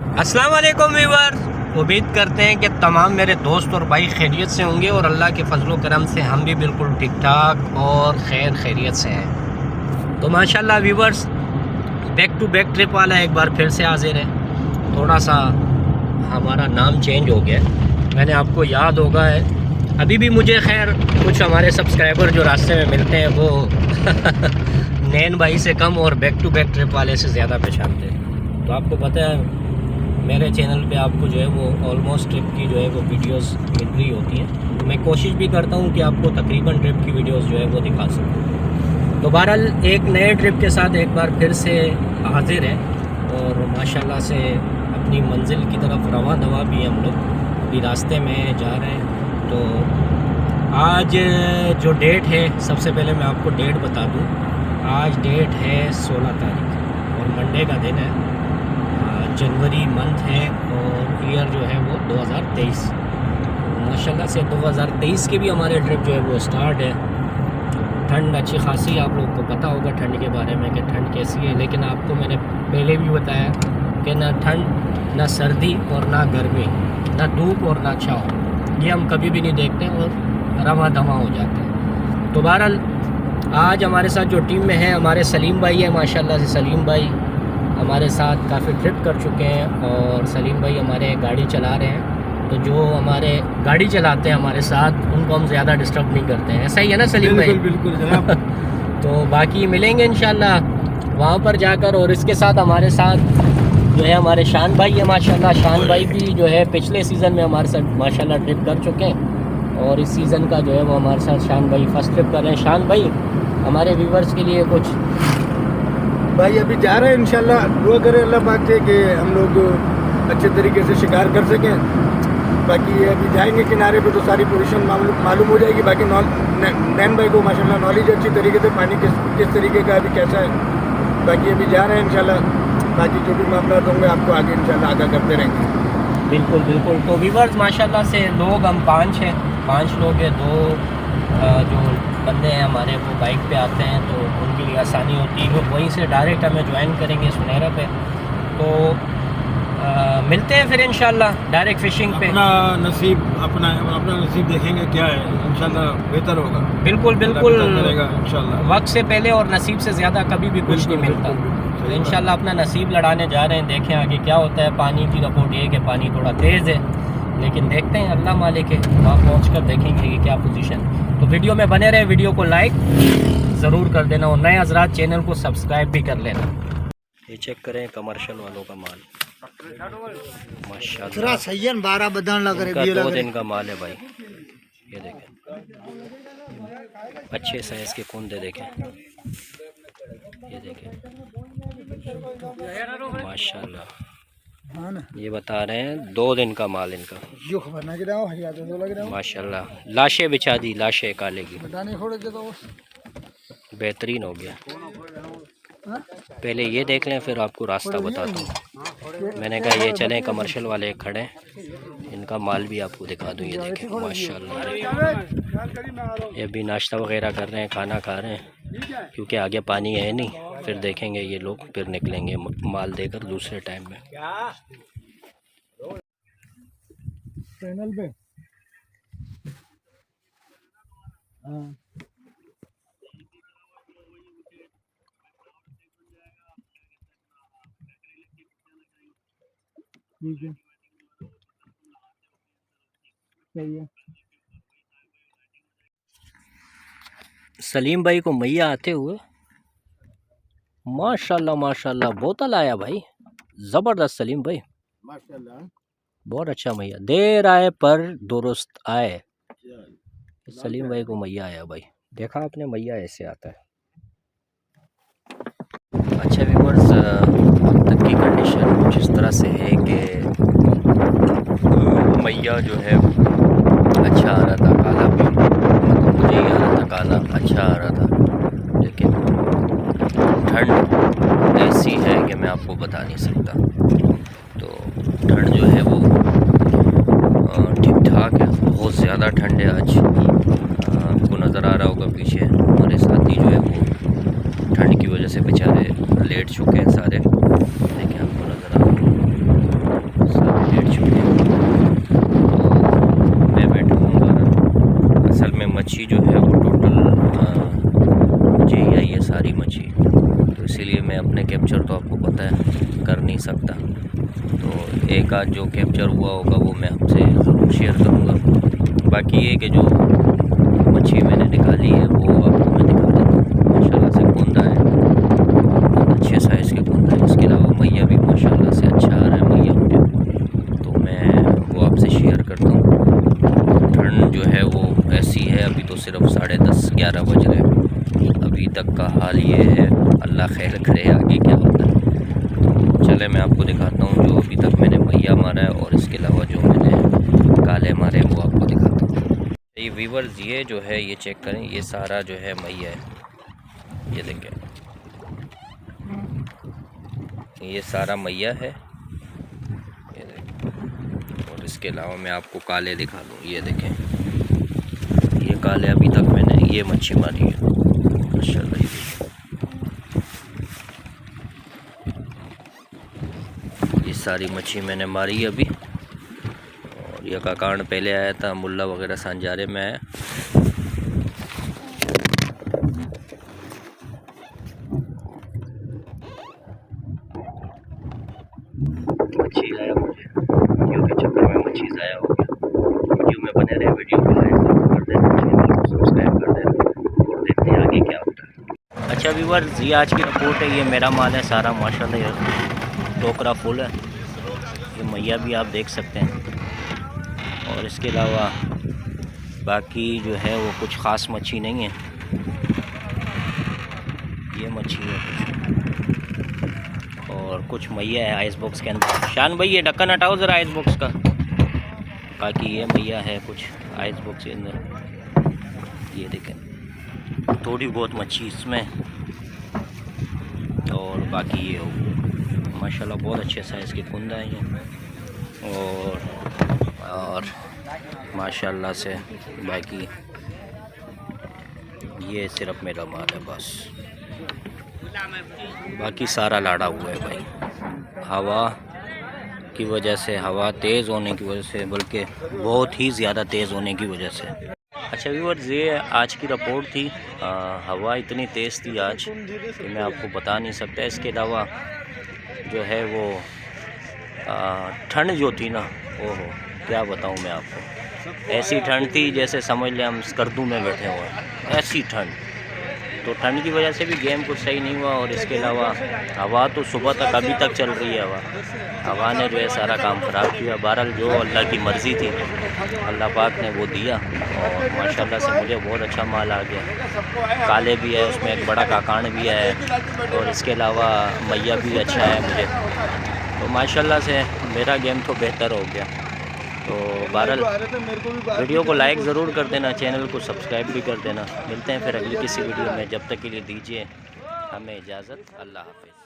अस्सलाम वालेकुम व्यूअर्स, उम्मीद करते हैं कि तमाम मेरे दोस्त और भाई खैरियत से होंगे और अल्लाह के फजल करम से हम भी बिल्कुल ठीक ठाक और खैरियत से हैं। तो माशाल्लाह viewers, back to back trip वाला एक बार फिर से हाजिर है। थोड़ा सा हमारा नाम चेंज हो गया, मैंने आपको याद होगा है। अभी भी मुझे खैर कुछ हमारे सब्सक्राइबर जो रास्ते में मिलते हैं वो नैन भाई से कम और बैक टू बैक ट्रिप वाले से ज़्यादा पहचानते हैं। तो आपको पता है मेरे चैनल पे आपको जो है वो ऑलमोस्ट ट्रिप की जो है वो वीडियोस मिल रही होती हैं। तो मैं कोशिश भी करता हूँ कि आपको तकरीबन ट्रिप की वीडियोस जो है वो दिखा सकूँ। तो बहरहाल एक नए ट्रिप के साथ एक बार फिर से हाजिर है और माशाल्लाह से अपनी मंजिल की तरफ रवां दवा भी हम लोग अभी रास्ते में जा रहे हैं। तो आज जो डेट है, सबसे पहले मैं आपको डेट बता दूँ। आज डेट है 16 तारीख और मंडे का दिन है, जनवरी मंथ है और ईयर जो है वो 2023। माशाल्लाह से 2023 के भी हमारे ट्रिप जो है वो स्टार्ट है। ठंड अच्छी खासी, आप लोगों को पता होगा ठंड के बारे में कि ठंड कैसी है, लेकिन आपको मैंने पहले भी बताया कि ना ठंड ना सर्दी और ना गर्मी, ना धूप और ना छाँव, ये हम कभी भी नहीं देखते और रमा दमा हो जाते हैं। तो बहरहाल आज हमारे साथ जो टीम में है हमारे सलीम भाई है। माशाल्लाह से सलीम भाई हमारे साथ काफ़ी ट्रिप कर चुके हैं और सलीम भाई हमारे गाड़ी चला रहे हैं। तो जो हमारे गाड़ी चलाते हैं हमारे साथ उनको हम ज़्यादा डिस्टर्ब नहीं करते हैं, ऐसा ही है ना सलीम भाई? बिल्कुल जनाब। तो बाकी मिलेंगे इंशाल्लाह वहाँ पर जाकर। और इसके साथ हमारे साथ जो है हमारे शान भाई है। माशाल्लाह शान भाई भी जो है पिछले सीज़न में हमारे साथ माशाल्लाह ट्रिप कर चुके हैं और इस सीज़न का जो है वो हमारे साथ शान भाई फर्स्ट ट्रिप कर रहे हैं। शान भाई हमारे व्यूवर्स के लिए कुछ भाई अभी जा रहे हैं, इंशाल्लाह दुआ करें अल्लाह पाक से कि हम लोग अच्छे तरीके से शिकार कर सकें। बाकी अभी जाएंगे किनारे पे तो सारी पोजीशन मालूम हो जाएगी। बाकी नैन भाई को माशाल्लाह नॉलेज अच्छी तरीके से, पानी किस तरीके का अभी कैसा है। बाकी अभी जा रहे हैं इंशाल्लाह, बाकी जो भी मामला होंगे आपको आगे इंशाल्लाह आगाह करते रहेंगे। बिल्कुल बिल्कुल। तो व्यूवर्स माशाल्लाह से लोग हम 5 हैं, 5 लोग हैं। 2 जो बंदे हैं हमारे वो बाइक पे आते हैं तो उनके लिए आसानी होती है, वो वहीं से डायरेक्ट हमें ज्वाइन करेंगे सुनहरा पे। तो मिलते हैं फिर इंशाल्लाह डायरेक्ट फिशिंग पे। अपना नसीब देखेंगे क्या है, इंशाल्लाह बेहतर होगा। बिल्कुल बिल्कुल इंशाल्लाह, वक्त से पहले और नसीब से ज़्यादा कभी भी कुछ नहीं मिलता। तो इंशाल्लाह अपना नसीब लड़ाने जा रहे हैं, देखें आगे क्या होता है। पानी की रिपोर्ट ये है कि पानी थोड़ा तेज़ है, लेकिन देखते हैं, अल्लाह मालिक है। वहाँ पहुँच कर देखेंगे कि क्या पोजीशन। तो वीडियो में बने रहे, वीडियो को लाइक ज़रूर कर देना और नए हजरात चैनल को सब्सक्राइब भी कर लेना। ये चेक करें कमर्शियल वालों का माल माशाल्लाह, सही है। 12 बदन लग रहे, 2 दिन का माल है भाई। ये देखें अच्छे साइज़ के कुंदे देखें, ये देखें माशाल्लाह। ये बता रहे हैं 2 दिन का माल इनका माशाल्लाह। लाशें बिछा दी, लाशें काले की, बेहतरीन हो गया। पहले ये देख लें फिर आपको रास्ता बताता हूँ। मैंने कहा ये चलें, कमर्शियल वाले खड़े हैं, इनका माल भी आपको दिखा दूँ। ये देखें माशाल्लाह, ये भी नाश्ता वगैरह कर रहे हैं, खाना खा रहे हैं, क्योंकि आगे पानी है नहीं। फिर देखेंगे ये लोग, फिर निकलेंगे माल देकर दूसरे टाइम में। चैनल पे ठीक है, सही है। सलीम भाई को मैया आते हुए माशाल्लाह माशाल्लाह बोतल आया भाई, ज़बरदस्त सलीम भाई माशाल्लाह, बहुत अच्छा मैया। देर आए पर दुरुस्त आए। सलीम भाई को मैया आया भाई, देखा आपने, मैया ऐसे आता है। अच्छा व्यूअर्स, अब तक की कंडीशन कुछ इस तरह से है कि मैया जो है अच्छा आ रहा था, काला भी, मतलब मुझे ही आ रहा था काला, अच्छा आ रहा था, लेकिन ठंड ऐसी है कि मैं आपको बता नहीं सकता। तो ठंड जो है वो ठीक ठाक है, बहुत ज़्यादा ठंड है आज। आपको नज़र आ रहा होगा पीछे हमारे साथी जो है वो ठंड की वजह से बेचारे लेट चुके हैं सारे, देखिए आपको नज़र आ रहा है। सकता। तो एक आध जो कैप्चर हुआ होगा वो मैं आपसे ज़रूर शेयर करूँगा। बाकी ये कि जो मच्छी मैंने निकाली है वो आपको मैं दिखा देता हूँ। माशाल्लाह से कोंदा है, बहुत अच्छे साइज़ के कोंदा है। इसके अलावा मैया भी माशाल्लाह से अच्छा आ रहा है मैया मुझे, तो मैं वो आपसे शेयर करता हूँ। ठंड जो है वो ऐसी है, अभी तो सिर्फ 10:30-11 बज रहे हैं। अभी तक का हाल ये है, अल्लाह खैर करे आगे क्या होता है। तो चले मैं आपको दिखाता हूँ जो अभी तक मैंने मैया मारा है, और इसके अलावा जो मैंने काले मारे वो आपको दिखाता हूँ। ये व्यूअर्स ये जो है ये चेक करें, ये सारा जो है मैया है, ये देखें ये सारा मैया है, ये देखें। और इसके अलावा मैं आपको काले दिखा दूँ, ये देखें ये काले अभी तक मैंने ये मच्छी मारी है माशाल्लाह। ये सारी मच्छी मैंने मारी अभी, और ये का कारण पहले आया था मुल्ला वगैरह सांजारे में आया। मच्छी आया मुझे, वीडियो के चक्कर में मच्छी ज़ाया हो गया। वीडियो में बने रहे, वीडियो को लाइक ज़रूर कर देना, चैनल को सब्सक्राइब कर देना, और देखते हैं आगे क्या होता है। अच्छा व्यूअर्स, ये आज की रिपोर्ट है। ये मेरा माल है सारा माशाल्लाह, ये टोकरा फुल है। ये मैया भी आप देख सकते हैं, और इसके अलावा बाकी जो है वो कुछ ख़ास मच्छी नहीं है। ये मच्छी है कुछ, और कुछ मैया है आइस बॉक्स के अंदर। शान भाई ये ढक्कन हटाओ ज़रा आइस बॉक्स का। बाकी ये मैया है कुछ आइस बॉक्स के अंदर, ये देखें थोड़ी बहुत मच्छी इसमें, और बाकी ये हो माशाल्लाह बहुत अच्छे साइज़ के कुंदा है ये, और माशाल्लाह से बाकी ये सिर्फ मेरा माल है बस, बाकी सारा लाड़ा हुआ है भाई। हवा की वजह से, हवा तेज़ होने की वजह से, बल्कि बहुत ही ज़्यादा तेज़ होने की वजह से। अच्छा व्यूअर्स, ये आज की रिपोर्ट थी। हवा इतनी तेज़ थी आज कि मैं आपको बता नहीं सकता। इसके अलावा जो है वो ठंड जो थी ना, ओहो क्या बताऊँ मैं आपको। ऐसी ठंड थी जैसे समझ लें हम स्कर्दू में बैठे हुए हैं, ऐसी ठंड। तो ठंड की वजह से भी गेम कुछ सही नहीं हुआ, और इसके अलावा हवा तो सुबह तक अभी तक चल रही है। हवा ने जो है सारा काम ख़राब किया। बहरहाल जो अल्लाह की मर्ज़ी थी, अल्लाह पाक ने वो दिया, और माशाल्लाह से मुझे बहुत अच्छा माल आ गया। काले भी है उसमें, एक बड़ा काकान भी है, और इसके अलावा मैया भी अच्छा है मुझे। तो माशाल्लाह से मेरा गेम तो बेहतर हो गया। तो बहरहाल वीडियो को लाइक ज़रूर कर देना, चैनल को सब्सक्राइब भी कर देना। मिलते हैं फिर अगली किसी वीडियो में, जब तक के लिए दीजिए हमें इजाज़त। अल्लाह हाफ़िज़।